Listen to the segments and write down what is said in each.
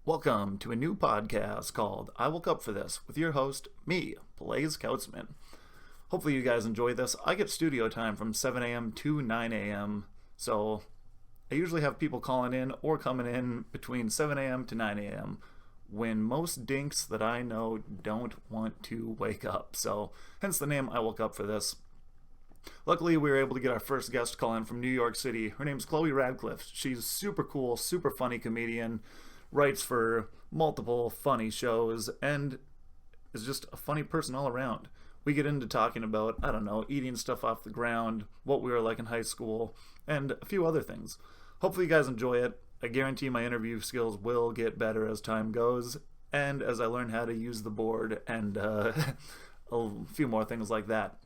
Welcome to a new podcast called I Woke Up For This with your host, me, Blaise Kautzman. Hopefully you guys enjoy this. I get studio time from 7 a.m. to 9 a.m. So I usually have people calling in or coming in between 7 a.m. to 9 a.m. when most dinks that I know don't want to wake up. So hence the name I Woke Up For This. Luckily, we were able to get our first guest call in from New York City. Her name's Radcliffe. She's super cool, super funny comedian, writes for multiple funny shows, and is just a funny person all around. We get into talking about, eating stuff off the ground, what we were like in high school, and a few other things. Hopefully you guys enjoy it. I guarantee my interview skills will get better as time goes, and as I learn how to use the board, and a few more things like that.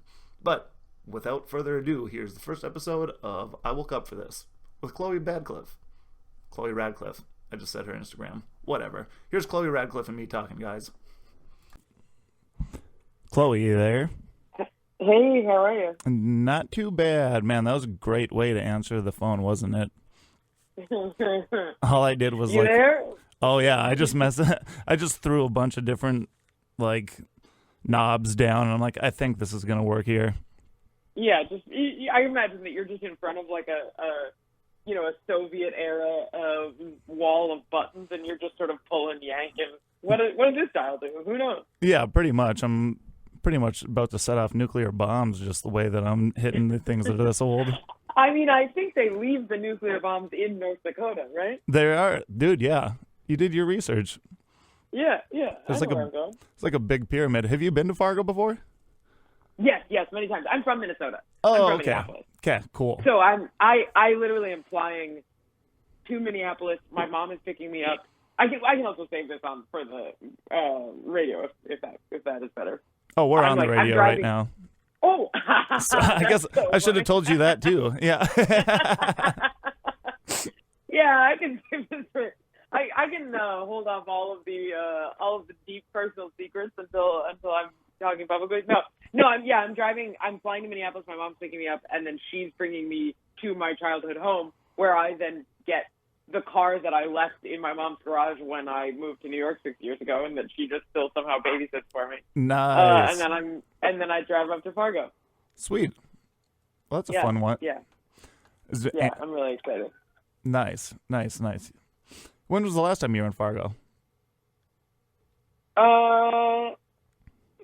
But without further ado, here's the first episode of I Woke Up For This with Radcliffe. Radcliffe. I just said her Instagram. Whatever. Here's Radcliffe and me talking, guys. Chloe, you there? Hey, how are you? Not too bad, man. That was a great way to answer the phone, wasn't it? All I did was you there? Oh yeah, I just threw a bunch of different knobs down, and I'm like, I think this is gonna work here. Yeah, I imagine that you're just in front of a Soviet era wall of buttons, and you're just sort of pulling, yanking. What does this dial do? Who knows? Yeah, pretty much. I'm pretty much about to set off nuclear bombs just the way that I'm hitting the things that are this old. I mean, I think they leave the nuclear bombs in North Dakota, right? They are, dude. Yeah, you did your research. Yeah. It's like a big pyramid. Have you been to Fargo before? Yes, many times. I'm from Minnesota. Oh, I'm from okay. Minneapolis. Okay, cool. So I literally am flying to Minneapolis. My mom is picking me up. I can also save this on for the radio if that is better. Oh, we're on the radio right now. Oh, so I guess I should have told you that too. Yeah. Yeah, I can save this for. I can hold off all of the deep personal secrets until I'm talking publicly. No, I'm driving. I'm flying to Minneapolis. My mom's picking me up, and then she's bringing me to my childhood home, where I then get the car that I left in my mom's garage when I moved to New York 6 years ago, and that she just still somehow babysits for me. Nice. And then I drive up to Fargo. Sweet. Well, that's a fun one. Yeah. I'm really excited. Nice. When was the last time you were in Fargo?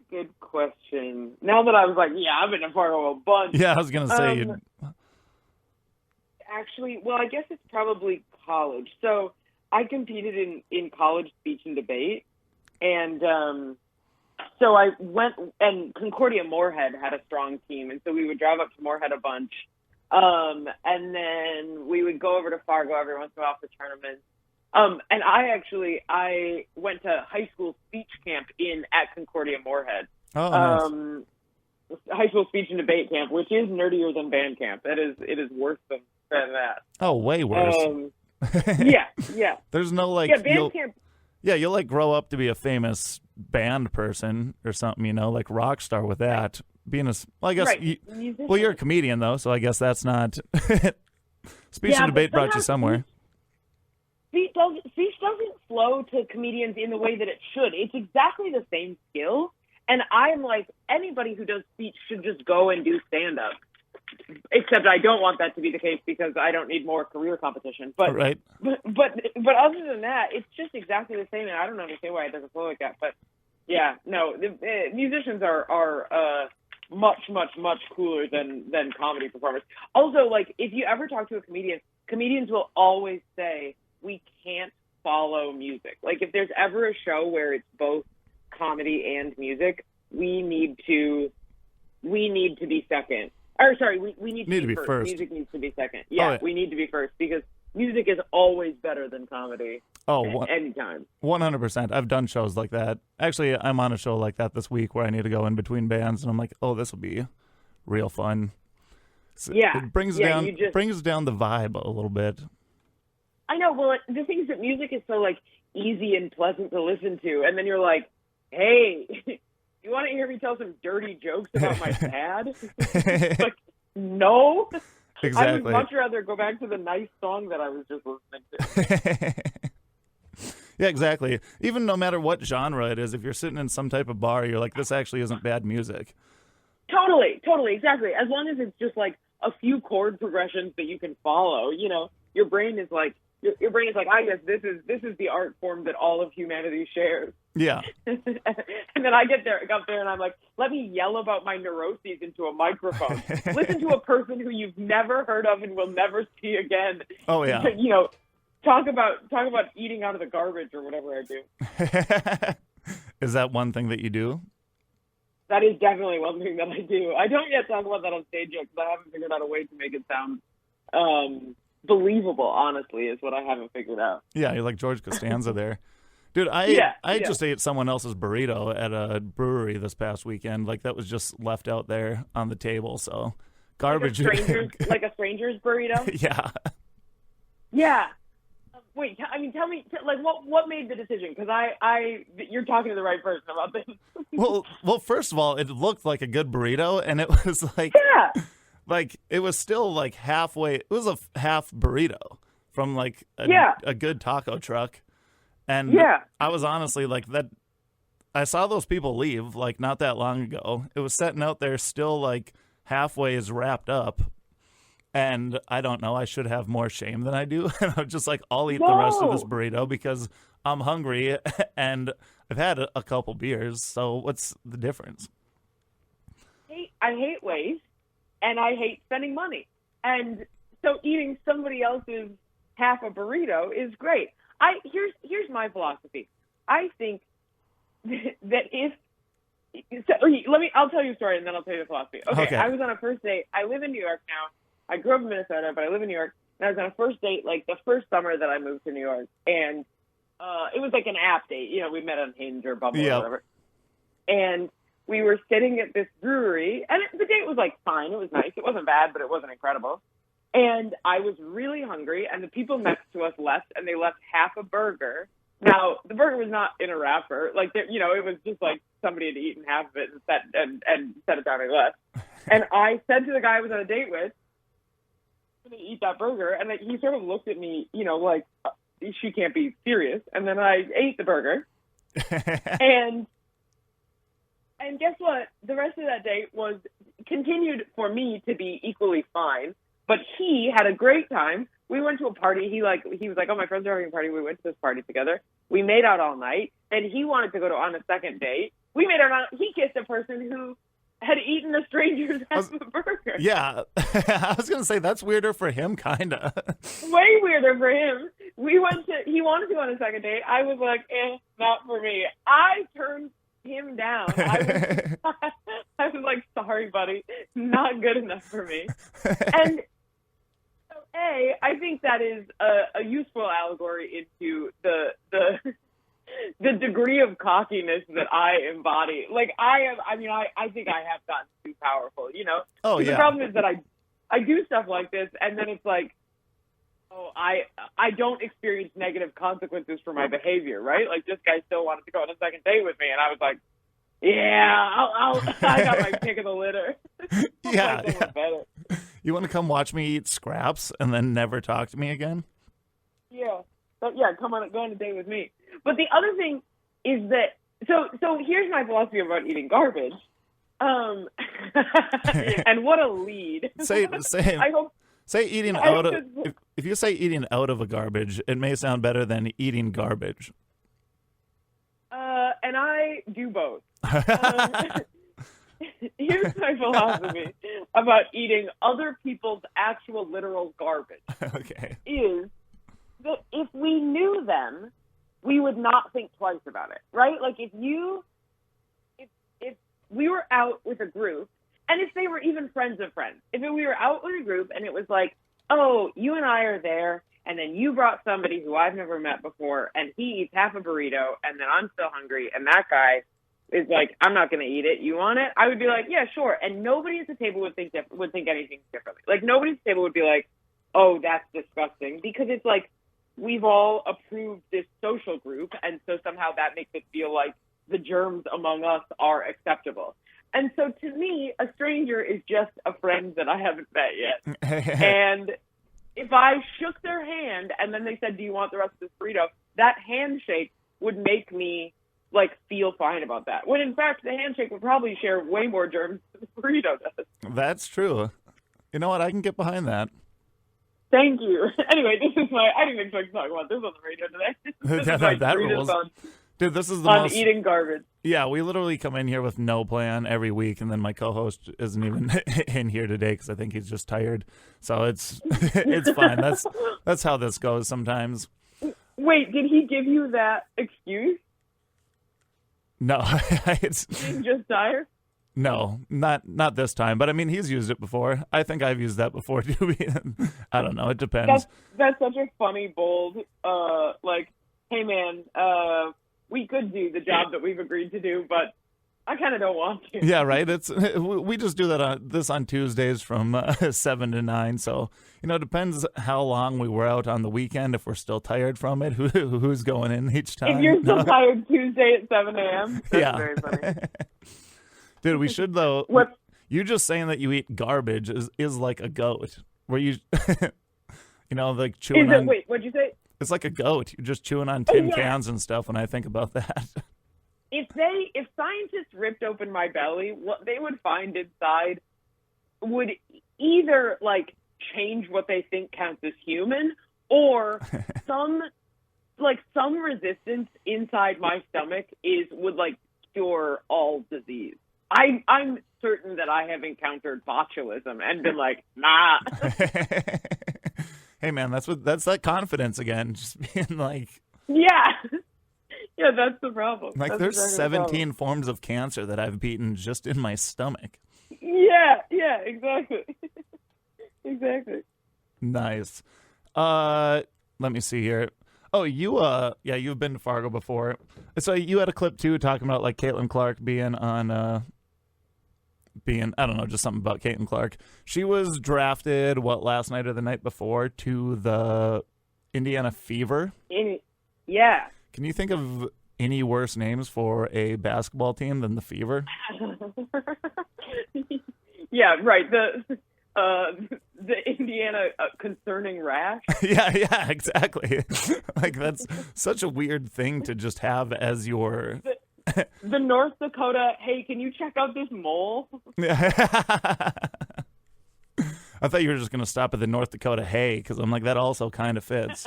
Good question. Now that I was like, I've been to Fargo a bunch. Yeah, I was gonna say. Actually, well, I guess it's probably college. So I competed in college speech and debate, and so I went, and Concordia Moorhead had a strong team, and so we would drive up to Moorhead a bunch, and then we would go over to Fargo every once in a while for tournaments. And I went to high school speech camp at Concordia Moorhead. Oh, nice. High school speech and debate camp, which is nerdier than band camp. It is worse than that. Oh, way worse. Yeah. There's no band camp. Yeah, you'll grow up to be a famous band person or something, like rock star with that. Being I guess right. You're a comedian though, so I guess that's not speech and debate brought you somewhere. Speech doesn't flow to comedians in the way that it should. It's exactly the same skill. And I'm like, anybody who does speech should just go and do stand-up. Except I don't want that to be the case because I don't need more career competition. But right. But other than that, it's just exactly the same. And I don't understand why it doesn't flow like that. But yeah, no, musicians are much, much, much cooler than comedy performers. Also, if you ever talk to a comedian, comedians will always say, we can't follow music. If there's ever a show where it's both comedy and music, we need to be second. Or sorry, we need to be first. Music needs to be second. Yeah, we need to be first because music is always better than comedy. Anytime. 100%. I've done shows like that. Actually, I'm on a show like that this week where I need to go in between bands, and I'm like, oh, this will be real fun. So it brings down the vibe a little bit. I know. Well, the thing is that music is so easy and pleasant to listen to, and then you're like, hey, you want to hear me tell some dirty jokes about my dad? No. Exactly. I would much rather go back to the nice song that I was just listening to. Yeah, exactly. Even no matter what genre it is, if you're sitting in some type of bar, you're like, this actually isn't bad music. Totally, exactly. As long as it's just like a few chord progressions that you can follow, your brain is like, I guess this is the art form that all of humanity shares. Yeah. And then I get up there and I'm like, let me yell about my neuroses into a microphone. Listen to a person who you've never heard of and will never see again. Oh yeah. Talk about eating out of the garbage or whatever I do. Is that one thing that you do? That is definitely one thing that I do. I don't yet talk about that on stage yet because I haven't figured out a way to make it sound believable, honestly, is what I haven't figured out. Yeah, you're like George Costanza there. Dude, I just ate someone else's burrito at a brewery this past weekend. Like, that was just left out there on the table, so garbage. Like a stranger's burrito? Yeah. Yeah. Wait, I mean, tell me, like, what made the decision? Because you're talking to the right person about this. well, first of all, it looked like a good burrito, and it was like, like it was still like halfway. It was a half burrito from like a good taco truck, and I was honestly like that. I saw those people leave like not that long ago. It was sitting out there still like halfway is wrapped up. And I don't know, I should have more shame than I do. And I'm just like, I'll eat the rest of this burrito because I'm hungry and I've had a couple beers. So what's the difference? I hate waste and I hate spending money. And so eating somebody else's half a burrito is great. Here's my philosophy. I think that I'll tell you a story and then I'll tell you the philosophy. Okay. I was on a first date. I live in New York now. I grew up in Minnesota, but I live in New York. And I was on a first date, like the first summer that I moved to New York. And it was like an app date. We met on Hinge or Bumble or whatever. And we were sitting at this brewery. And the date was like fine. It was nice. It wasn't bad, but it wasn't incredible. And I was really hungry. And the people next to us left. And they left half a burger. Now, the burger was not in a wrapper. Like, it was just like somebody had eaten half of it and set it down and left. And I said to the guy I was on a date with, to eat that burger, and like he sort of looked at me, like she can't be serious. And then I ate the burger, and guess what? The rest of that day was continued for me to be equally fine. But he had a great time. We went to a party. He was like, oh, my friends are having a party. We went to this party together. We made out all night, and he wanted to go on a second date. We made out. He kissed a person who had eaten a stranger's half of a burger. Yeah. I was going to say, that's weirder for him, kind of. Way weirder for him. He wanted to go on a second date. I was like, not for me. I turned him down. I was like, sorry, buddy. Not good enough for me. And so, I think that is a useful allegory into the degree of cockiness that I embody. Like I think I have gotten too powerful, Oh, yeah. The problem is that I do stuff like this and then it's like, oh, I don't experience negative consequences for my behavior, right? Like this guy still wanted to go on a second date with me and I was like, yeah, I got my pick of the litter. Yeah. You want to come watch me eat scraps and then never talk to me again? Yeah. But yeah, go on a date with me. But the other thing is that so here's my philosophy about eating garbage. And what a lead. Say eating out of if you say eating out of a garbage, it may sound better than eating garbage. And I do both. Here's my philosophy about eating other people's actual literal garbage. Okay. Is that if we knew them, we would not think twice about it, right? Like if we were out with a group, and if they were even friends of friends, if we were out with a group and it was like, oh, you and I are there, and then you brought somebody who I've never met before, and he eats half a burrito, and then I'm still hungry, and that guy is like, I'm not going to eat it. You want it? I would be like, yeah, sure. And nobody at the table would think anything differently. Like nobody at the table would be like, oh, that's disgusting, because it's like we've all approved this social group, and so somehow that makes it feel like the germs among us are acceptable. And so to me, a stranger is just a friend that I haven't met yet. And if I shook their hand and then they said, do you want the rest of this burrito? that handshake would make me like feel fine about that. When in fact the handshake would probably share way more germs than the burrito does. That's true. You know what? I can get behind that. Thank you. Anyway, I didn't expect to talk about this on the radio today. That rules. Dude, this is the on most... eating garbage. Yeah, we literally come in here with no plan every week, and then my co-host isn't even in here today because I think he's just tired. So it's fine. That's how this goes sometimes. Wait, did he give you that excuse? No, He's just tired? No, not this time. But I mean, he's used it before. I think I've used that before too. I don't know. It depends. That's such a funny, bold, like, hey man, we could do the job that we've agreed to do, but I kind of don't want to. Yeah, right. We just do that on Tuesdays from 7 to 9. So it depends how long we were out on the weekend. If we're still tired from it, who's going in each time? If you're still tired Tuesday at 7 a.m., that's very funny. Dude, we should though. What? You just saying that you eat garbage is like a goat. Where you, like chewing on. Wait, what'd you say? It's like a goat. You're just chewing on tin cans and stuff. When I think about that. If scientists ripped open my belly, what they would find inside would either like change what they think counts as human, or some resistance inside my stomach would like cure all disease. I'm certain that I have encountered botulism and been like, nah. Hey man, that's that confidence again. Just being like, yeah. Yeah, that's the problem. Like, that's there's exactly 17 forms of cancer that I've beaten just in my stomach. Yeah, exactly. Exactly. Nice. Let me see here. Oh, you've been to Fargo before. So you had a clip too talking about like Caitlin Clark being on I don't know, just something about Caitlin Clark. She was drafted last night or the night before to the Indiana Fever. Yeah. Can you think of any worse names for a basketball team than the Fever? Yeah, right. The Indiana concerning rash. Yeah, exactly. Like, that's such a weird thing to just have as your... The North Dakota, hey, can you check out this mole? Yeah. I thought you were just going to stop at the North Dakota hey, because I'm like, that also kind of fits.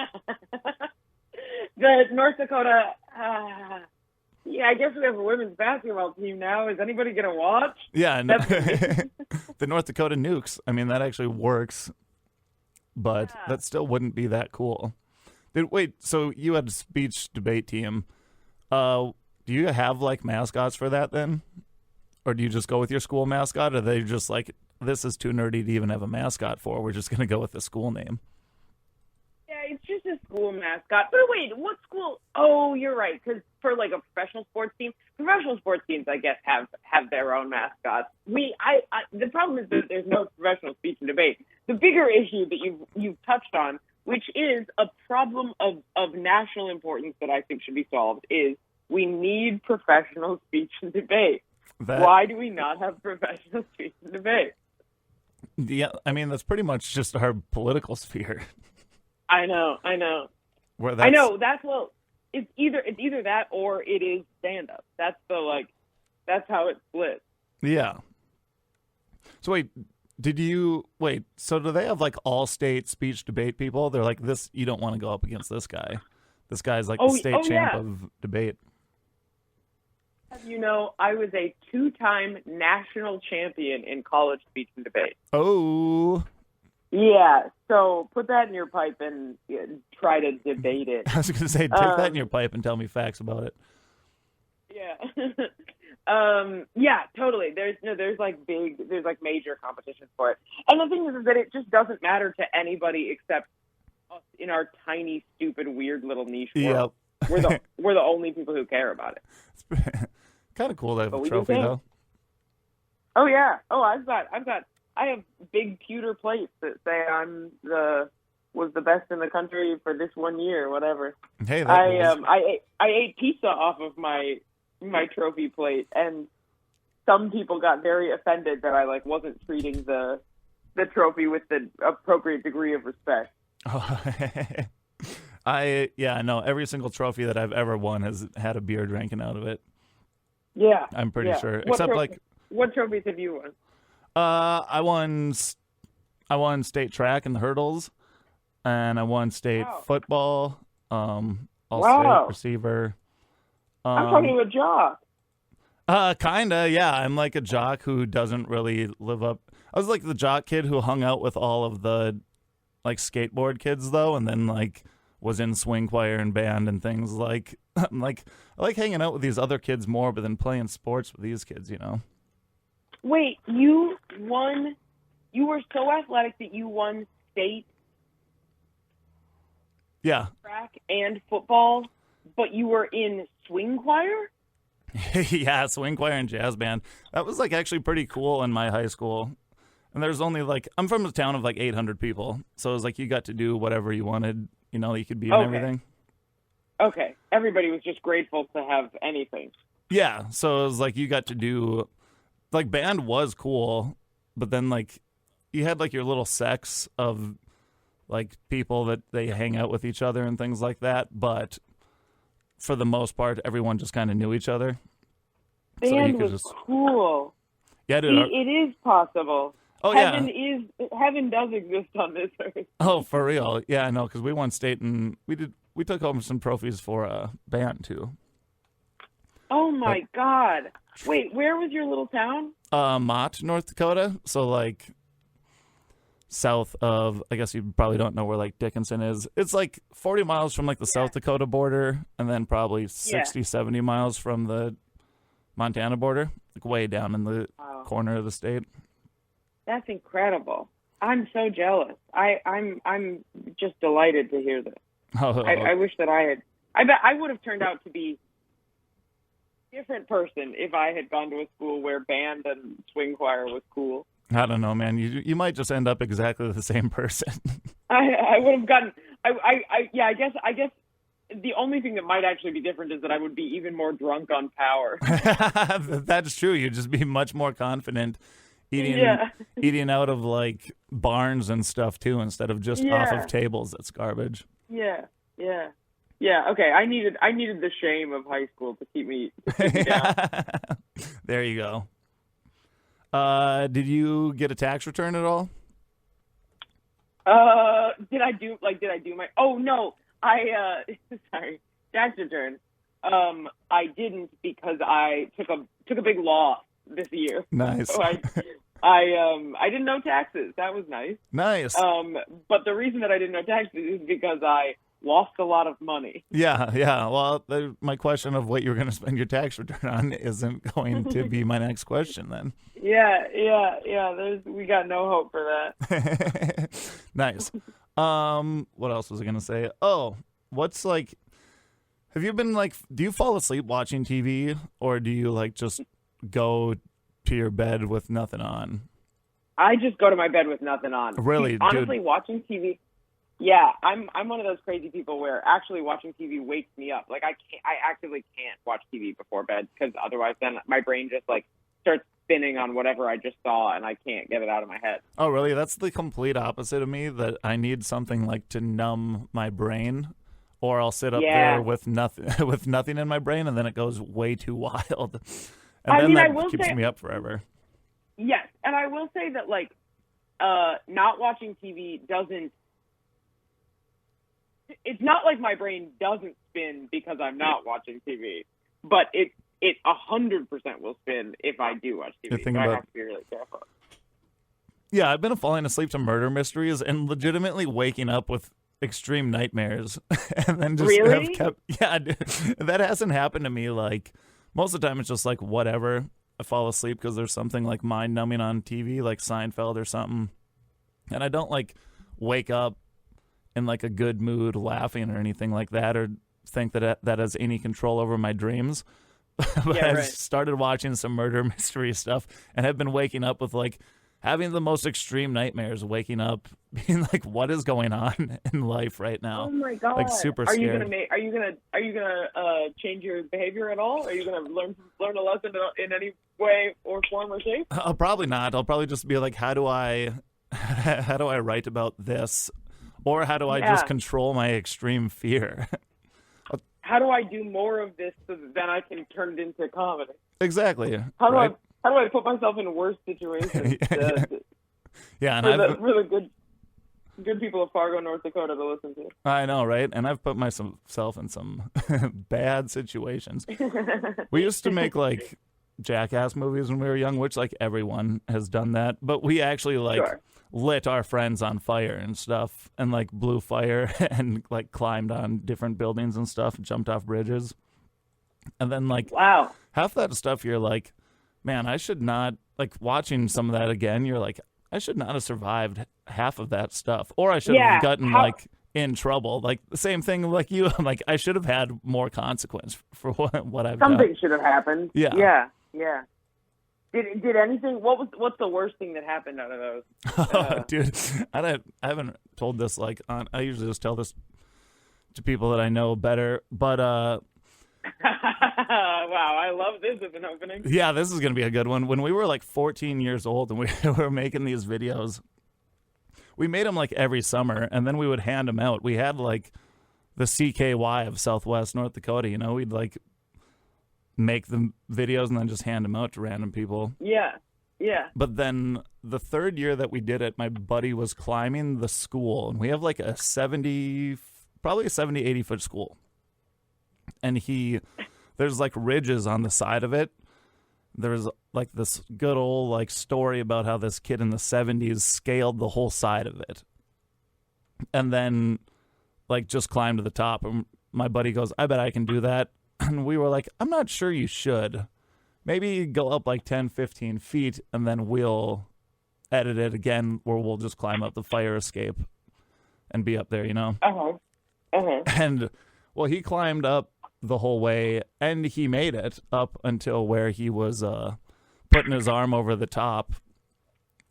The North Dakota, yeah, I guess we have a women's basketball team now. Is anybody going to watch? Yeah, no. The North Dakota Nukes. I mean, that actually works, but that still wouldn't be that cool. Wait, so you had a speech debate team. Do you have, like, mascots for that then? Or do you just go with your school mascot? Or are they just like, this is too nerdy to even have a mascot for? We're just going to go with the school name. Yeah, it's just a school mascot. But wait, what school? Oh, you're right. Because for like a professional sports teams, I guess, have their own mascots. The problem is that there's no professional speech and debate. The bigger issue that you've touched on, which is a problem of national importance that I think should be solved, is we need professional speech and debate. Why do we not have professional speech and debate? Yeah, I mean, that's pretty much just our political sphere. I know. It's either that or it is stand-up. That's how it splits. Yeah. So so do they have like all-state speech debate people? They're like, this, you don't want to go up against this guy. This guy's like the state champ of debate. You know, I was a 2-time national champion in college speech and debate. Oh. Yeah, so put that in your pipe and try to debate it. I was going to say, take that in your pipe and tell me facts about it. Yeah. Yeah, totally. There's major competitions for it. And the thing is that it just doesn't matter to anybody except us in our tiny, stupid, weird little niche world. Yep. We're the only people who care about it. It's kind of cool to have a trophy, though. Oh yeah. Oh, I have big pewter plates that say was the best in the country for this 1 year, whatever. Hey, I ate pizza off of my trophy plate, and some people got very offended that I wasn't treating the trophy with the appropriate degree of respect. Oh, I know every single trophy that I've ever won has had a beer drinking out of it. Yeah. I'm pretty sure. What trophies have you won? I won state track and the hurdles, and I won state football. All-state receiver. I'm talking to a jock. Kinda, yeah. I'm like a jock who doesn't really live up. I was like the jock kid who hung out with all of the like skateboard kids though, and then like was in swing choir and band and things like. I'm like I like hanging out with these other kids more, but then playing sports with these kids, you know. Wait, you were so athletic that you won state track and football, but you were in swing choir? Yeah, swing choir and jazz band. That was like actually pretty cool in my high school. And there's only like, I'm from a town of like 800 people. So it was like you got to do whatever you wanted, you know, you could be in everything. Okay. Everybody was just grateful to have anything. Yeah. So it was like you got to do, like band was cool, but then like you had like your little sects of like people that they hang out with each other and things like that. But for the most part, everyone just kind of knew each other. Band was cool. Yeah, dude. It is possible. Oh, Heaven does exist on this earth. Oh, for real. Yeah, I know, because we won state and we took home some trophies for band too. Oh my God. Wait, where was your little town? Mott, North Dakota. So like south of, I guess you probably don't know where like Dickinson is. It's like 40 miles from like the South Dakota border, and then probably 60, 70 miles from the Montana border, like way down in the corner of the state. That's incredible. I'm so jealous. I'm just delighted to hear this. I wish that I bet I would have turned out to be a different person if I had gone to a school where band and swing choir was cool. I don't know, man. You might just end up exactly the same person. I would have gotten. I guess the only thing that might actually be different is that I would be even more drunk on power. That's true. You'd just be much more confident eating out of like barns and stuff too, instead of just off of tables. That's garbage. Yeah. Okay, I needed the shame of high school to keep me down. There you go. Did you get a tax return at all? Did I do my? Oh no, sorry, tax return. I didn't because I took a big loss this year. Nice. So I didn't know taxes. That was nice. Nice. But the reason that I didn't know taxes is because I lost a lot of money. Yeah. Well, my question of what you were going to spend your tax return on isn't going to be my next question then. Yeah. We got no hope for that. Nice. What else was I going to say? Oh, what's like, have you been like, do you fall asleep watching TV, or do you like just go to your bed with nothing on? I just go to my bed with nothing on. Really? Honestly, dude. Watching TV. Yeah, I'm one of those crazy people where actually watching TV wakes me up. Like I actively can't watch TV before bed because otherwise then my brain just like starts spinning on whatever I just saw and I can't get it out of my head. Oh, really? That's the complete opposite of me, that I need something like to numb my brain, or I'll sit up there with nothing in my brain and then it goes way too wild. And that keeps me up forever. Yes, and I will say that like not watching TV doesn't. It's not like my brain doesn't spin because I'm not watching TV, but it 100% will spin if I do watch TV. So I have to be really careful. Yeah, I've been falling asleep to murder mysteries and legitimately waking up with extreme nightmares, and then just have kept. Yeah, that hasn't happened to me. Like most of the time, it's just like whatever. I fall asleep because there's something like mind numbing on TV, like Seinfeld or something, and I don't like wake up in like a good mood laughing or anything like that, or think that has any control over my dreams. But I've started watching some murder mystery stuff and have been waking up with like having the most extreme nightmares, waking up being like, what is going on in life right now? Oh my God. Like super scared. Are you gonna change your behavior at all? Are you gonna learn a lesson in any way or form or shape? Probably not. I'll probably just be like, how do I write about this? Or how do I just control my extreme fear? How do I do more of this so that then I can turn it into comedy? Exactly. How do I put myself in worse situations? And for the good people of Fargo, North Dakota to listen to. I know, right? And I've put myself in some bad situations. We used to make like jackass movies when we were young, which like everyone has done that. But we actually lit our friends on fire and stuff, and like blew fire and like climbed on different buildings and stuff, and jumped off bridges. And then like half that stuff you're like, man, I should not, like watching some of that again, you're like, I should not have survived half of that stuff, or I should have gotten like in trouble. Like the same thing like you. I'm like, I should have had more consequence for what I've done. Something should have happened. Yeah. Did anything? What's the worst thing that happened out of those? Dude, I haven't told this like on. I usually just tell this to people that I know better, but wow, I love this as an opening. Yeah, this is gonna be a good one. When we were like 14 years old and we were making these videos, we made them like every summer, and then we would hand them out. We had like the CKY of Southwest North Dakota. You know, we'd like make the videos and then just hand them out to random people. Yeah. But then the third year that we did it, my buddy was climbing the school, and we have like probably a 70, 80 foot school. And there's like ridges on the side of it. There's like this good old like story about how this kid in the 70s scaled the whole side of it. And then like just climbed to the top. And my buddy goes, I bet I can do that. And we were like, I'm not sure you should. Maybe go up like 10, 15 feet, and then we'll edit it again where we'll just climb up the fire escape and be up there, you know? And, well, he climbed up the whole way, and he made it up until where he was putting his arm over the top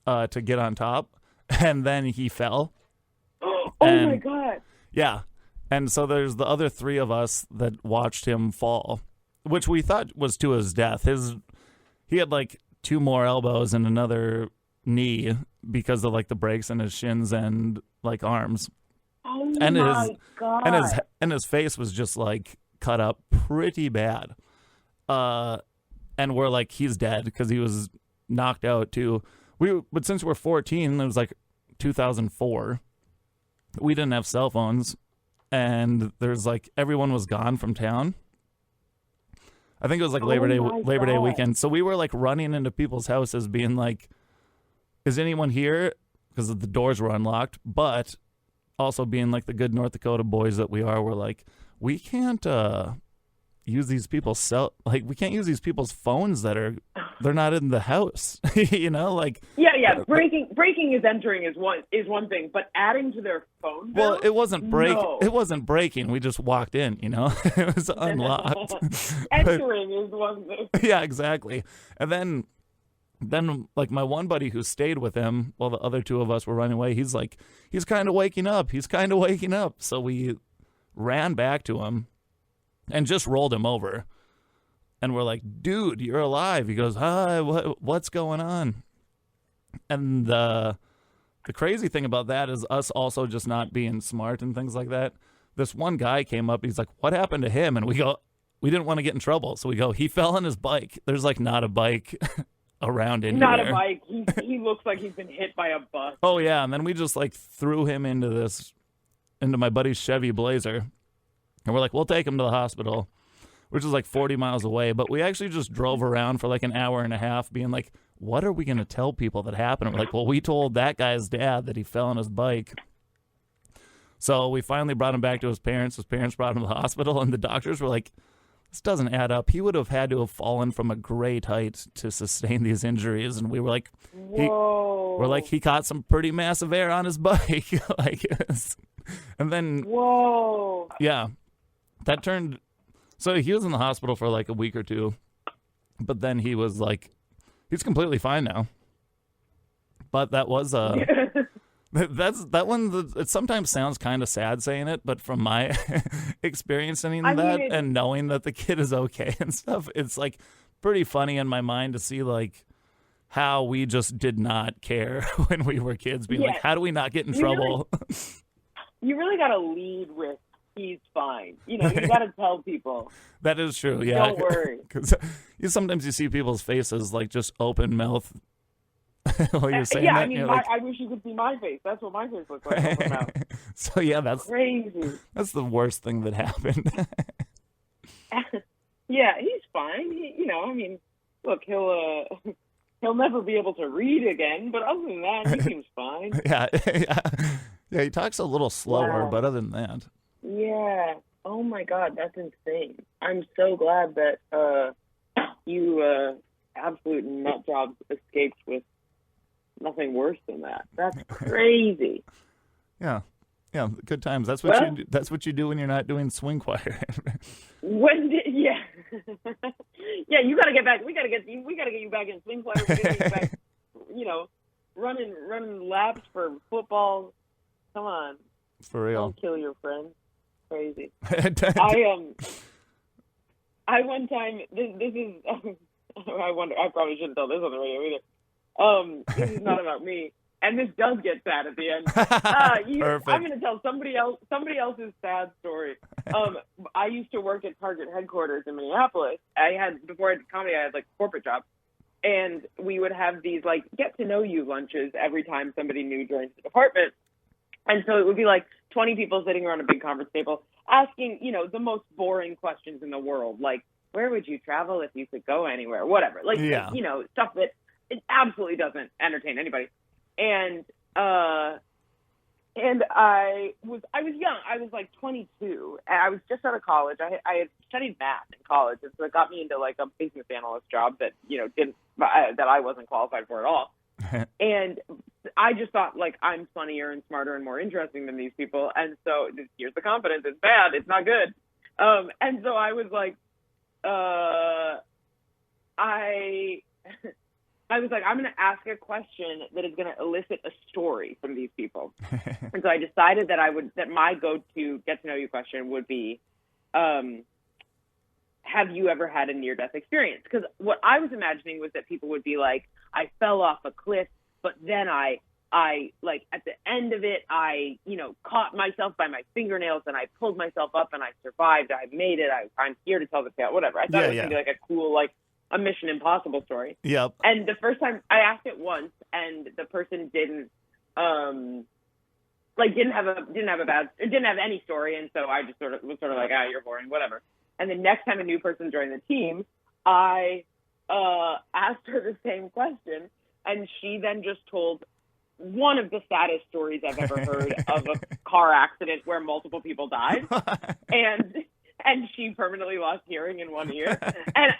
to get on top, and then he fell. My God. Yeah. And so there's the other three of us that watched him fall, which we thought was to his death. He had like 2 more elbows and another knee because of like the breaks in his shins and like arms. Oh my God. And his face was just like cut up pretty bad. And we're like, he's dead because he was knocked out too. But since we're 14, it was like 2004. We didn't have cell phones. And there's like everyone was gone from town. I think it was like Labor Day weekend. So we were like running into people's houses being like, is anyone here? Because the doors were unlocked. But also being like the good North Dakota boys that we are, we're like, we can't use these people's we can't use these people's phones they're not in the house. You know, like breaking is entering is one thing, but adding to their phone bill? It wasn't breaking. We just walked in, you know. It was unlocked. Entering is one thing. Yeah, exactly. And then like my one buddy who stayed with him while the other 2 of us were running away, he's like, he's kind of waking up. So we ran back to him and just rolled him over. And we're like, dude, you're alive. He goes, hi, what's going on? And the crazy thing about that is us also just not being smart and things like that. This one guy came up. He's like, what happened to him? And we go, we didn't want to get in trouble. So we go, he fell on his bike. There's like not a bike around in Not here. a bike. He looks like he's been hit by a bus. Oh, yeah. And then we just like threw him into my buddy's Chevy Blazer. And we're like, we'll take him to the hospital, which is like 40 miles away. But we actually just drove around for like an hour and a half being like, what are we going to tell people that happened? And we're like, well, we told that guy's dad that he fell on his bike. So we finally brought him back to his parents. His parents brought him to the hospital, and the doctors were like, this doesn't add up. He would have had to have fallen from a great height to sustain these injuries. And we were like, he caught some pretty massive air on his bike. And then, yeah, that turned. So he was in the hospital for like a week or 2, but then he was like, he's completely fine now. But that was that one. It sometimes sounds kind of sad saying it, but from my experience and knowing that the kid is okay and stuff, it's like pretty funny in my mind to see like how we just did not care when we were kids, being like, how do we not get in trouble? you really got to lead with he's fine. You got to tell people. That is true. Yeah. Don't worry. Because sometimes you see people's faces like just open mouth while you're saying that. I mean, I wish you could see my face. That's what my face looks like. Open mouth. So yeah, that's crazy. That's the worst thing that happened. Yeah, he's fine. Look, he'll never be able to read again, but other than that, he seems fine. Yeah. Yeah, he talks a little slower, Wow. but other than that. Yeah. Oh my God, that's insane. I'm so glad that you absolute nut jobs escaped with nothing worse than that. That's crazy. Yeah. Yeah, good times. That's what you do when you're not doing swing choir. Yeah, you got to get back. We got to get you back in swing choir. We got to get you back, running laps for football. Come on. For real. Don't kill your friend. Crazy. I one time, this is, I probably shouldn't tell this on the radio either. This is not about me. And this does get sad at the end. Perfect. I'm going to tell somebody else's sad story. I used to work at Target headquarters in Minneapolis. Before I did comedy, I had like a corporate job. And we would have these like get to know you lunches every time somebody new joins the department. And so it would be like 20 people sitting around a big conference table asking, the most boring questions in the world. Like, where would you travel if you could go anywhere? Whatever. Like, stuff that it absolutely doesn't entertain anybody. And I was young. I was like 22. And I was just out of college. I had studied math in college, and so it got me into like a business analyst job that that I wasn't qualified for at all. And I just thought like I'm funnier and smarter and more interesting than these people. And so here's the confidence. It's bad. It's not good. And so I was like, I was like, I'm going to ask a question that is going to elicit a story from these people. And so I decided that my go-to get to know you question would be, have you ever had a near-death experience? Because what I was imagining was that people would be like, I fell off a cliff, but then I like at the end of it, I caught myself by my fingernails and I pulled myself up and I survived. I made it. I'm here to tell the tale, whatever. I thought it was going to be like a cool, like, a Mission Impossible story. Yep. And the first time I asked it once, and the person didn't have any story, and so I just was sort of like, you're boring, whatever. And the next time a new person joined the team, I asked her the same question, and she then just told one of the saddest stories I've ever heard of a car accident where multiple people died, and she permanently lost hearing in one ear, and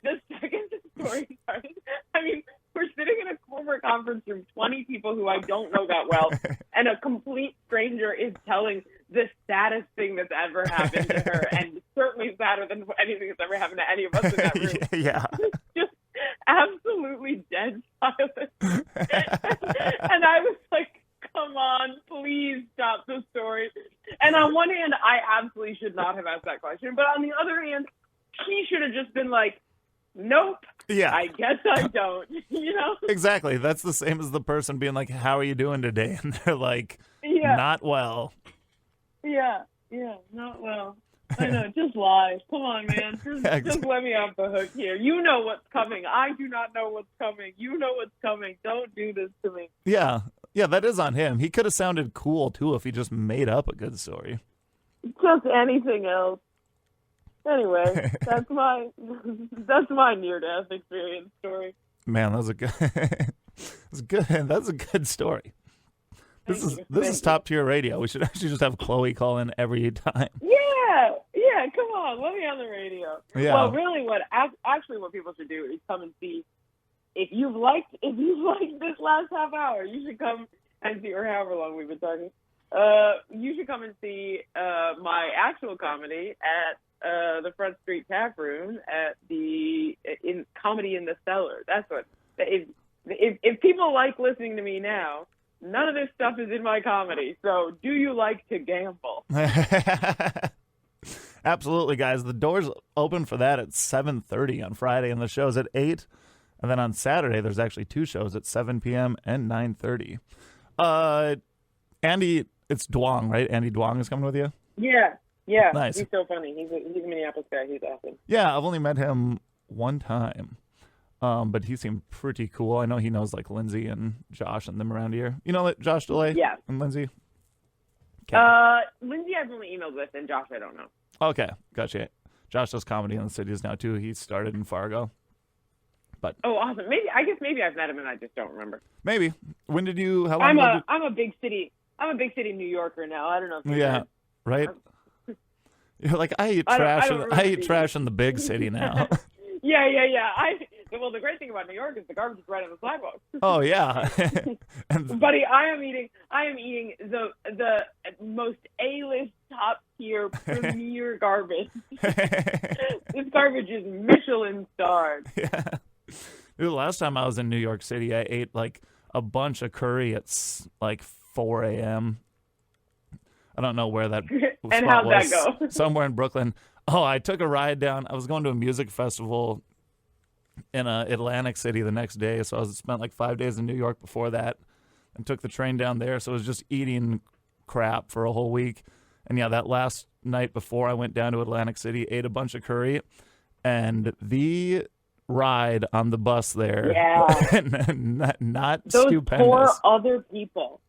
the second the story started, I mean, we're sitting in a corporate conference room, 20 people who I don't know that well, and a complete stranger is telling the saddest thing that's ever happened to her, and certainly sadder than anything that's ever happened to any of us in that room. Yeah. Just absolutely dead silence. And I was like, come on, please stop the story. And on one hand, I absolutely should not have asked that question, but on the other hand, she should have just been like, nope. Yeah. I guess I don't, Exactly. That's the same as the person being like, how are you doing today? And they're like, not well. Yeah, not well. I know, just lie. Come on, man. Just let me off the hook here. You know what's coming. I do not know what's coming. You know what's coming. Don't do this to me. Yeah. Yeah, that is on him. He could have sounded cool, too, if he just made up a good story. Just anything else. Anyway, that's my near-death experience story. Man, that was a good. That's good. That's a good story. This is top tier radio. We should actually just have Chloe call in every time. Yeah. Come on, let me on the radio. Yeah. Well, really, what people should do is come and see if you've liked this last half hour. You should come and see, or however long we've been talking. You should come and see my actual comedy at the Front Street Tap Room at in Comedy in the Cellar. That's what. If people like listening to me now, none of this stuff is in my comedy. So, do you like to gamble? Absolutely, guys. The doors open for that at 7:30 on Friday, and the show's at 8. And then on Saturday, there's actually 2 shows at 7 p.m. and 9:30. Andy, it's Duong, right? Andy Duong is coming with you? Yeah. Yeah. Nice. He's so funny. He's a Minneapolis guy. He's awesome. Yeah, I've only met him one time. But he seemed pretty cool. I know he knows like Lindsay and Josh and them around here. You know that Josh DeLay? Yeah. And Lindsay? Lindsay I've only emailed with, and Josh I don't know. Okay, gotcha. Josh does comedy in the cities now too. He started in Fargo. But awesome. Maybe I've met him and I just don't remember. Maybe. When did you? How long? I'm a big city New Yorker now. I don't know. If yeah. Right. You're like I eat trash. I eat trash in the big city now. Yeah. Well, the great thing about New York is the garbage is right on the sidewalk. Oh yeah. Buddy, I am eating the most A-list, top tier, premier garbage. This garbage is Michelin starred. Yeah. Dude, the last time I was in New York City, I ate like a bunch of curry at like 4 a.m. I don't know where that and spot how'd was. that go? Somewhere in Brooklyn. Oh, I took a ride down. I was going to a music festival in Atlantic City the next day, so I spent like 5 days in New York before that and took the train down there, so I was just eating crap for a whole week. And yeah, that last night before I went down to Atlantic City, ate a bunch of curry, and the ride on the bus there, not those stupendous. Poor other people.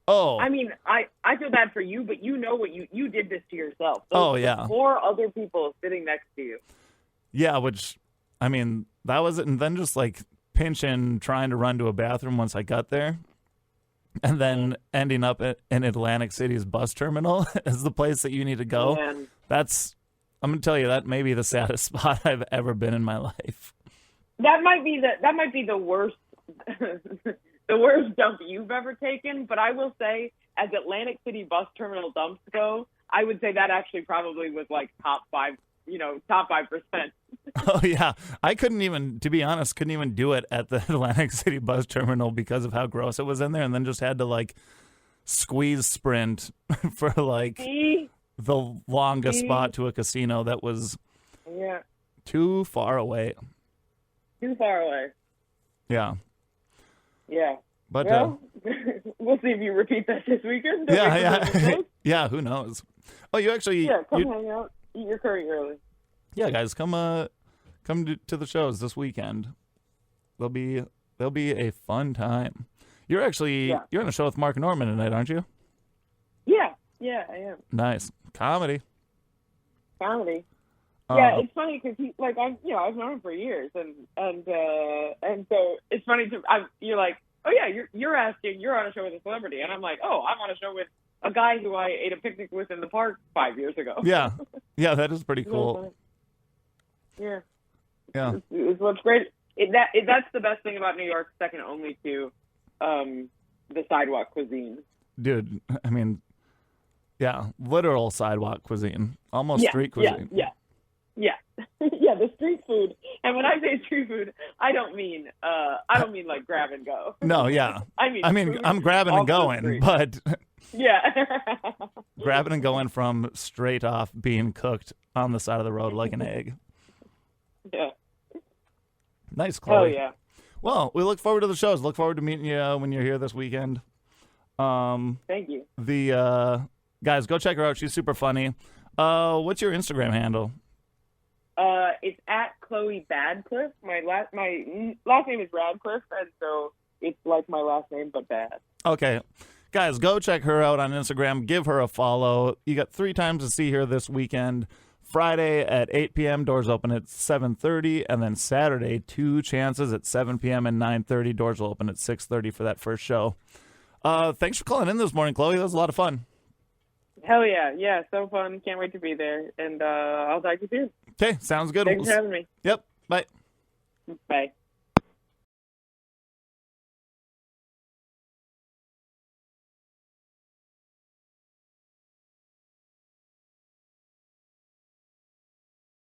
Oh, I mean, I feel bad for you, but you know what you did this to yourself. Those yeah. 4 other people sitting next to you. Yeah, which, I mean, that was it. And then just like pinching, trying to run to a bathroom once I got there. And then ending up in Atlantic City's bus terminal as the place that you need to go. Man. I'm going to tell you, that may be the saddest spot I've ever been in my life. That might be the worst the worst dump you've ever taken, but I will say, as Atlantic City bus terminal dumps go, I would say that actually probably was like top 5%. Oh yeah, I to be honest, couldn't even do it at the Atlantic City bus terminal because of how gross it was in there, and then just had to like squeeze sprint for like the longest spot to a casino that was too far away. Too far away. Yeah. Yeah. But we'll see if you repeat that this weekend. Yeah. Yeah, who knows? Oh, you actually come hang out. Eat your curry early. Yeah, guys, come to the shows this weekend. They'll be a fun time. You're on a show with Mark Norman tonight, aren't you? Yeah, I am. Nice. Comedy. Yeah, it's funny because I've known him for years, and so it's funny you're like, oh yeah, you're asking, you're on a show with a celebrity, and I'm like, oh, I'm on a show with a guy who I ate a picnic with in the park 5 years ago. Yeah, that is pretty cool. Yeah. It's what's great. That's the best thing about New York, second only to the sidewalk cuisine. Dude, I mean, yeah, literal sidewalk cuisine, almost street cuisine. Yeah. Yeah, the street food. And when I say street food, I don't mean like grab and go. No, yeah. I mean I'm grabbing and going, but yeah. grabbing and going from straight off being cooked on the side of the road like an egg. Yeah. Nice, Chloe. Oh yeah. Well, we look forward to the shows. Look forward to meeting you when you're here this weekend. Thank you. The guys, go check her out. She's super funny. What's your Instagram handle? It's at Chloe Badcliffe. My last name is Radcliffe, and so it's like my last name but bad. Okay. Guys, go check her out on Instagram. Give her a follow. You got 3 times to see her this weekend. Friday at 8 p.m., doors open at 7:30, and then Saturday, 2 chances at 7 p.m. and 9:30. Doors will open at 6:30 for that first show. Thanks for calling in this morning, Chloe. That was a lot of fun. Hell yeah. Yeah, so fun. Can't wait to be there. And I'll talk to you soon. Okay, sounds good. Thanks for having me. Yep, bye. Bye.